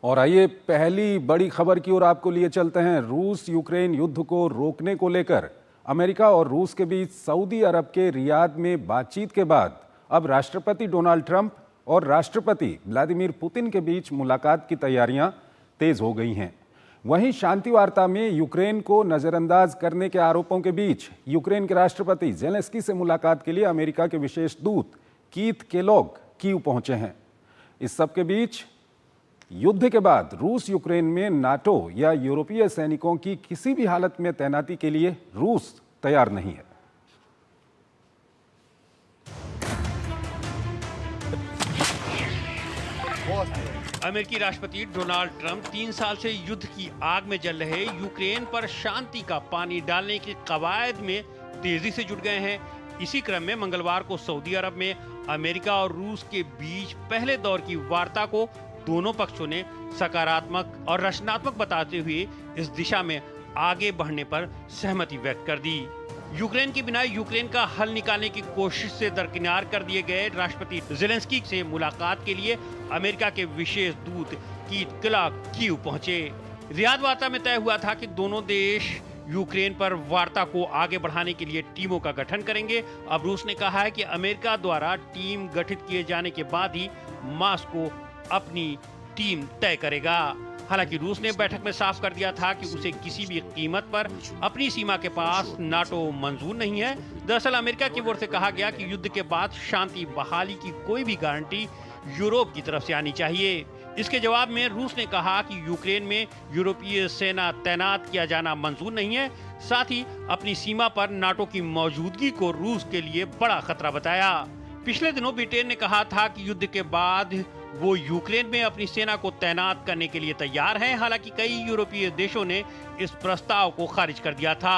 और आइए पहली बड़ी खबर की ओर आपको लिए चलते हैं। रूस यूक्रेन युद्ध को रोकने को लेकर अमेरिका और रूस के बीच सऊदी अरब के रियाद में बातचीत के बाद अब राष्ट्रपति डोनाल्ड ट्रंप और राष्ट्रपति व्लादिमीर पुतिन के बीच मुलाकात की तैयारियां तेज हो गई हैं। वहीं शांति वार्ता में यूक्रेन को नजरअंदाज करने के आरोपों के बीच यूक्रेन के राष्ट्रपति जेलेंस्की से मुलाकात के लिए अमेरिका के विशेष दूत कीथ केलॉग कीव पहुंचे हैं। इस सब के बीच युद्ध के बाद रूस यूक्रेन में नाटो या यूरोपीय सैनिकों की किसी भी हालत में तैनाती के लिए रूस तैयार नहीं है। अमेरिकी राष्ट्रपति डोनाल्ड ट्रंप 3 साल से युद्ध की आग में जल रहे यूक्रेन पर शांति का पानी डालने की कवायद में तेजी से जुट गए हैं। इसी क्रम में मंगलवार को सऊदी अरब में अमेरिका और रूस के बीच पहले दौर की वार्ता को दोनों पक्षों ने सकारात्मक और रचनात्मक बताते हुए इस दिशा में आगे बढ़ने पर सहमति व्यक्त कर दी। यूक्रेन के बिना यूक्रेन का हल निकालने की कोशिश से दरकिनार कर दिए गए राष्ट्रपति जेलेंस्की से मुलाकात के लिए अमेरिका के विशेष दूत कीथ केलॉग कीव पहुंचे। रियाद वार्ता में तय हुआ था कि दोनों देश यूक्रेन पर वार्ता को आगे बढ़ाने के लिए टीमों का गठन करेंगे। अब रूस ने कहा है कि अमेरिका द्वारा टीम गठित किए जाने के बाद ही मॉस्को अपनी टीम तय करेगा। हालांकि रूस ने बैठक में साफ कर दिया था कि उसे किसी भी कीमत पर अपनी सीमा के पास नाटो मंजूर नहीं है। दरअसल अमेरिका की ओर से कहा गया कि युद्ध के बाद शांति बहाली की कोई भी गारंटी यूरोप की तरफ से आनी चाहिए। इसके जवाब में रूस ने कहा कि यूक्रेन में यूरोपीय सेना तैनात किया जाना मंजूर नहीं है। साथ ही अपनी सीमा पर नाटो की मौजूदगी को रूस के लिए बड़ा खतरा बताया। पिछले दिनों ब्रिटेन ने कहा था कि युद्ध के बाद वो यूक्रेन में अपनी सेना को तैनात करने के लिए तैयार हैं। हालांकि कई यूरोपीय देशों ने इस प्रस्ताव को खारिज कर दिया था।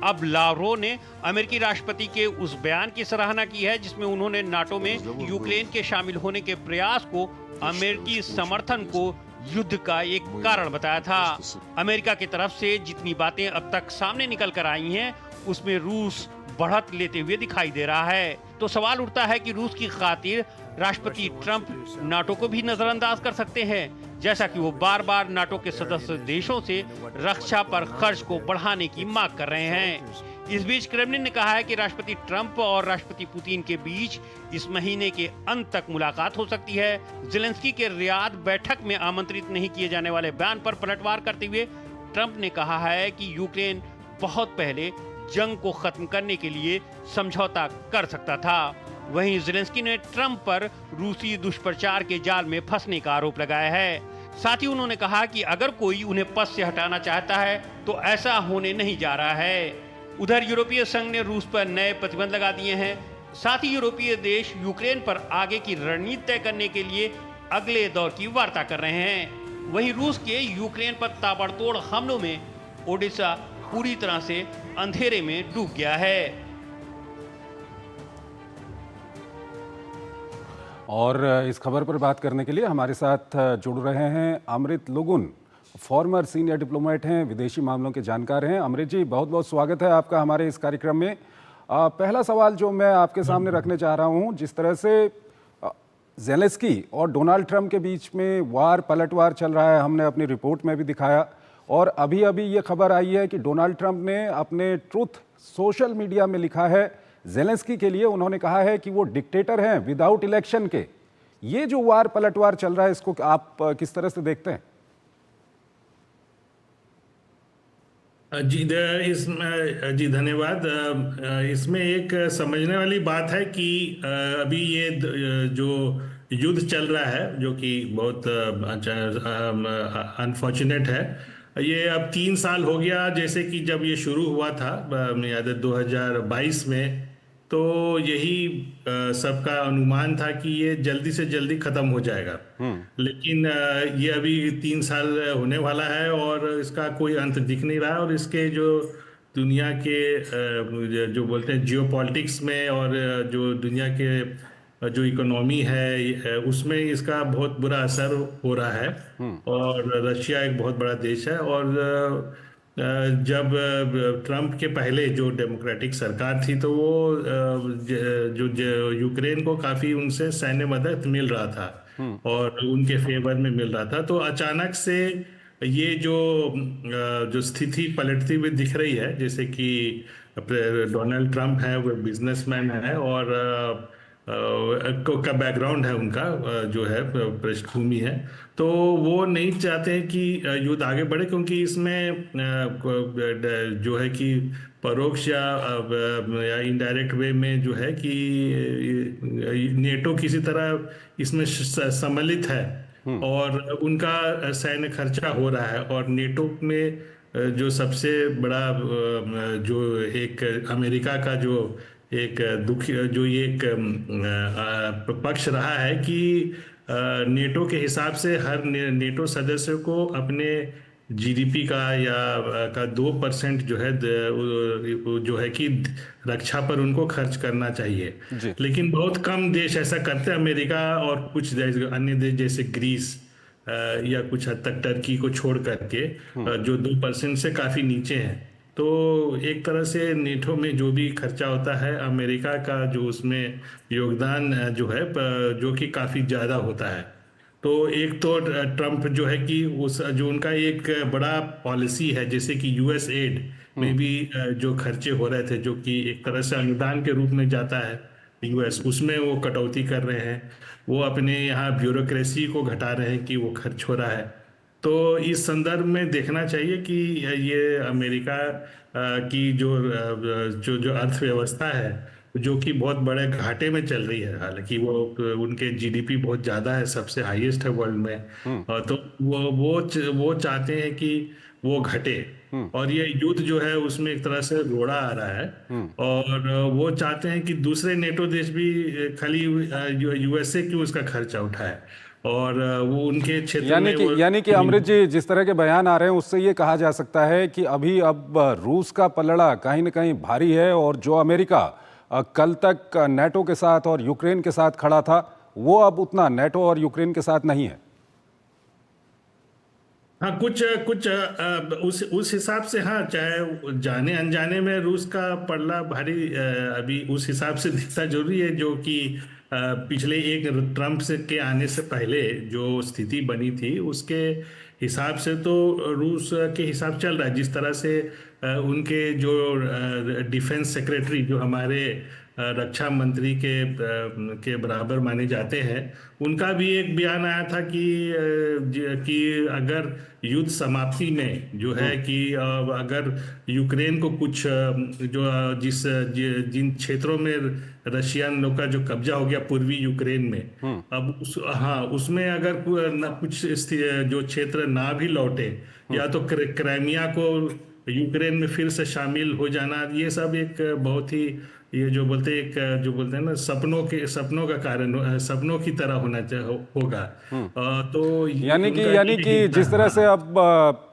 अब लाव्रोव ने अमेरिकी राष्ट्रपति के उस बयान की सराहना की है जिसमें उन्होंने नाटो में यूक्रेन के शामिल होने के प्रयास को अमेरिकी समर्थन को युद्ध का एक कारण बताया था। अमेरिका की तरफ से जितनी बातें अब तक सामने निकल कर आई हैं, उसमें रूस बढ़त लेते हुए दिखाई दे रहा है। तो सवाल उठता है कि रूस की खातिर राष्ट्रपति ट्रंप नाटो को भी नजरअंदाज कर सकते हैं, जैसा कि वो बार बार नाटो के सदस्य देशों से रक्षा पर खर्च को बढ़ाने की मांग कर रहे हैं। इस बीच क्रेमलिन ने कहा है कि राष्ट्रपति ट्रंप और राष्ट्रपति पुतिन के बीच इस महीने के अंत तक मुलाकात हो सकती है। जेलेंस्की के रियाद बैठक में आमंत्रित नहीं किए जाने वाले बयान पर पलटवार करते हुए ट्रंप ने कहा है कि यूक्रेन बहुत पहले जंग को खत्म करने के लिए समझौता कर सकता था। वहीं जेलेंस्की ने ट्रंप पर रूसी दुष्प्रचार के जाल में फंसने का आरोप लगाया है। साथ ही उन्होंने कहा कि अगर कोई उन्हें पद से हटाना चाहता है तो ऐसा होने नहीं जा रहा है। उधर यूरोपीय संघ ने रूस पर नए प्रतिबंध लगा दिए हैं। साथ ही यूरोपीय देश यूक्रेन पर आगे की रणनीति तय करने के लिए अगले दौर की वार्ता कर रहे हैं। वहीं रूस के यूक्रेन पर ताबड़तोड़ हमलों में ओडेसा पूरी तरह से अंधेरे में डूब गया है। और इस खबर पर बात करने के लिए हमारे साथ जुड़ रहे हैं अमृत लुगुन, फॉर्मर सीनियर डिप्लोमेट हैं, विदेशी मामलों के जानकार हैं। अमृत जी, बहुत बहुत स्वागत है आपका हमारे इस कार्यक्रम में। पहला सवाल जो मैं आपके सामने रखने चाह रहा हूं, जिस तरह से जेलेंस्की और डोनाल्ड ट्रंप के बीच में वार पलटवार चल रहा है, हमने अपनी रिपोर्ट में भी दिखाया, और अभी अभी ये खबर आई है कि डोनाल्ड ट्रंप ने अपने ट्रुथ सोशल मीडिया में लिखा है जेलेंस्की के लिए, उन्होंने कहा है कि वो डिक्टेटर हैं विदाउट इलेक्शन के। ये जो वार पलटवार चल रहा है, इसको आप किस तरह से देखते हैं? जी धन्यवाद। इसमें एक समझने वाली बात है कि अभी ये जो युद्ध चल रहा है, जो कि बहुत अनफॉर्चुनेट है, ये अब 3 साल हो गया जैसे कि जब ये शुरू हुआ था, मुझे याद है 2022 में। तो यही सबका अनुमान था कि ये जल्दी से जल्दी ख़त्म हो जाएगा। लेकिन ये अभी 3 साल होने वाला है और इसका कोई अंत दिख नहीं रहा। और इसके जो दुनिया के जो बोलते हैं जियोपॉलिटिक्स में, और जो दुनिया के जो इकोनॉमी है उसमें इसका बहुत बुरा असर हो रहा है। और रशिया एक बहुत बड़ा देश है, और जब ट्रंप के पहले जो डेमोक्रेटिक सरकार थी तो वो जो यूक्रेन को काफ़ी उनसे सैन्य मदद मिल रहा था। और उनके फेवर में मिल रहा था। तो अचानक से ये जो स्थिति पलटती हुई दिख रही है, जैसे कि डोनाल्ड ट्रंप है, वो बिजनेसमैन है और का बैकग्राउंड है उनका, जो है पृष्ठभूमि है, तो वो नहीं चाहते हैं कि युद्ध आगे बढ़े, क्योंकि इसमें जो है कि परोक्ष या इनडायरेक्ट वे में जो है कि नेटो किसी तरह इसमें सम्मिलित है और उनका सैन्य खर्चा हो रहा है। और नेटो में जो सबसे बड़ा जो एक अमेरिका का जो एक दुख जो ये एक पक्ष रहा है कि नेटो के हिसाब से हर नेटो सदस्य को अपने जीडीपी का या का 2% जो है जो है कि रक्षा पर उनको खर्च करना चाहिए। जी। लेकिन बहुत कम देश ऐसा करते हैं, अमेरिका और कुछ अन्य देश जैसे ग्रीस या कुछ हद तक टर्की को छोड़ करके, जो 2% से काफी नीचे हैं। तो एक तरह से नेटो में जो भी खर्चा होता है, अमेरिका का जो उसमें योगदान जो है जो कि काफी ज्यादा होता है। तो एक तो ट्रम्प जो है कि उस जो उनका एक बड़ा पॉलिसी है, जैसे कि यूएस एड में भी जो खर्चे हो रहे थे, जो कि एक तरह से अनुदान के रूप में जाता है यूएस, उसमें वो कटौती कर रहे हैं। वो अपने यहाँ ब्यूरोक्रेसी को घटा रहे हैं कि वो खर्च हो रहा है। तो इस संदर्भ में देखना चाहिए कि ये अमेरिका की जो अर्थव्यवस्था है, जो कि बहुत बड़े घाटे में चल रही है। हालांकि वो उनके जीडीपी बहुत ज़्यादा है, सबसे हाईएस्ट है वर्ल्ड में। तो वो चाहते हैं कि वो घटे, और ये युद्ध जो है उसमें एक तरह से रोड़ा आ रहा है। और वो चाहते हैं कि दूसरे नेटो देश भी खाली यूएसए क्यों उसका खर्चा उठाए, और वो उनके क्षेत्र में यानी कि अमृत जी, जिस तरह के बयान आ रहे हैं उससे ये कहा जा सकता है कि अभी अब रूस का पलड़ा कहीं न कहीं भारी है, और जो अमेरिका कल तक नेटो के साथ और यूक्रेन के साथ खड़ा था, वो अब उतना नेटो और यूक्रेन के साथ नहीं है। हाँ, कुछ कुछ उस हिसाब से, हाँ, चाहे जाने अनजाने में रूस का पलड़ा भारी अभी उस हिसाब से दिखता जरूरी है, जो कि पिछले एक ट्रम्प से के आने से पहले जो स्थिति बनी थी उसके हिसाब से तो रूस के हिसाब चल रहा है। जिस तरह से उनके जो डिफेंस सेक्रेटरी, जो हमारे रक्षा मंत्री के बराबर माने जाते हैं, उनका भी एक बयान आया था कि अगर युद्ध समाप्ति में जो है कि अगर यूक्रेन को कुछ जो जिन क्षेत्रों में रशियन लोग का जो कब्जा हो गया पूर्वी यूक्रेन में, अब हाँ, उसमें अगर कुछ जो क्षेत्र ना भी लौटे, या तो क्राइमिया को यूक्रेन में फिर से शामिल हो जाना, ये सब एक बहुत ही, ये जो बोलते हैं ना, सपनों का कारण, सपनों की तरह होगा। तो यानी कि जिस तरह से अब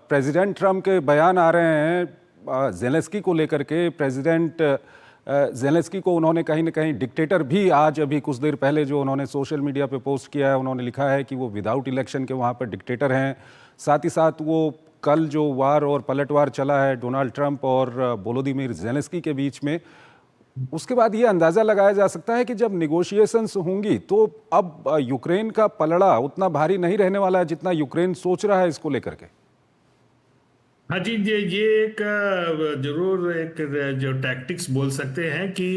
प्रेसिडेंट ट्रम्प के बयान आ रहे हैं जेलेंस्की को लेकर के, प्रेसिडेंट जेलेंस्की को उन्होंने कहीं ना कहीं डिक्टेटर भी, आज अभी कुछ देर पहले जो उन्होंने सोशल मीडिया पे पोस्ट किया है, उन्होंने लिखा है कि वो विदाउट इलेक्शन के वहाँ पर डिक्टेटर हैं। साथ ही साथ वो कल जो वार और पलटवार चला है डोनाल्ड ट्रंप और वोलोदिमीर जेलेंस्की के बीच में, उसके बाद ये अंदाजा लगाया जा सकता है कि जब निगोशिएशंस होंगी तो अब यूक्रेन का पलड़ा उतना भारी नहीं रहने वाला है जितना यूक्रेन सोच रहा है इसको लेकर के। हाँ जी, ये एक जरूर एक जो टैक्टिक्स बोल सकते हैं कि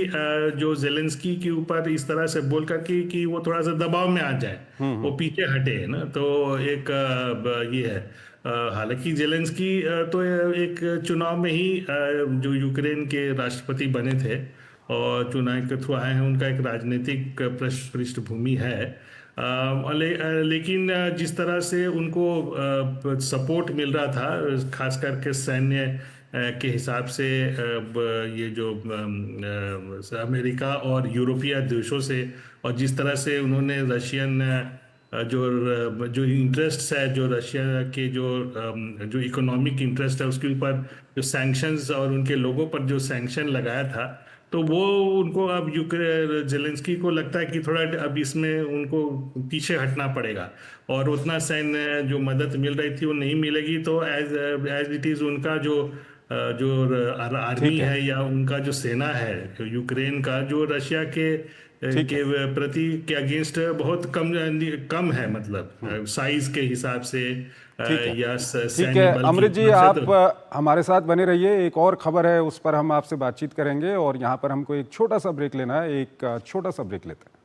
जो जेलेंस्की के ऊपर इस तरह से बोल कर कि वो थोड़ा सा दबाव में आ जाए, वो पीछे हटे ना, तो एक ये है। हालांकि जेलेंस्की तो एक चुनाव में ही जो यूक्रेन के राष्ट्रपति बने थे और चुनाव के थ्रू आए हैं, उनका एक राजनीतिक पृष्ठभूमि है। लेकिन जिस तरह से उनको सपोर्ट मिल रहा था, खास करके सैन्य के हिसाब से, ये जो अमेरिका और यूरोपीय देशों से, और जिस तरह से उन्होंने रशियन जो इंटरेस्ट है, जो रशिया के जो इकोनॉमिक इंटरेस्ट है उसके ऊपर जो सैंक्शंस और उनके लोगों पर जो सैंक्शन लगाया था, तो वो उनको अब जेलेंस्की को लगता है कि थोड़ा अब इसमें उनको पीछे हटना पड़ेगा, और उतना सैन्य जो मदद मिल रही थी वो नहीं मिलेगी। तो एज इट इज उनका जो आर्मी है या उनका जो सेना है यूक्रेन का, जो रशिया के के प्रति के अगेंस्ट बहुत कम है, मतलब साइज के हिसाब से या ठीक सैन्य है बल की अमृत जी, वजह से आप तो हमारे साथ बने रहिए। एक और खबर है, उस पर हम आपसे बातचीत करेंगे और यहाँ पर हमको एक छोटा सा ब्रेक लेना है। एक छोटा सा ब्रेक लेते हैं।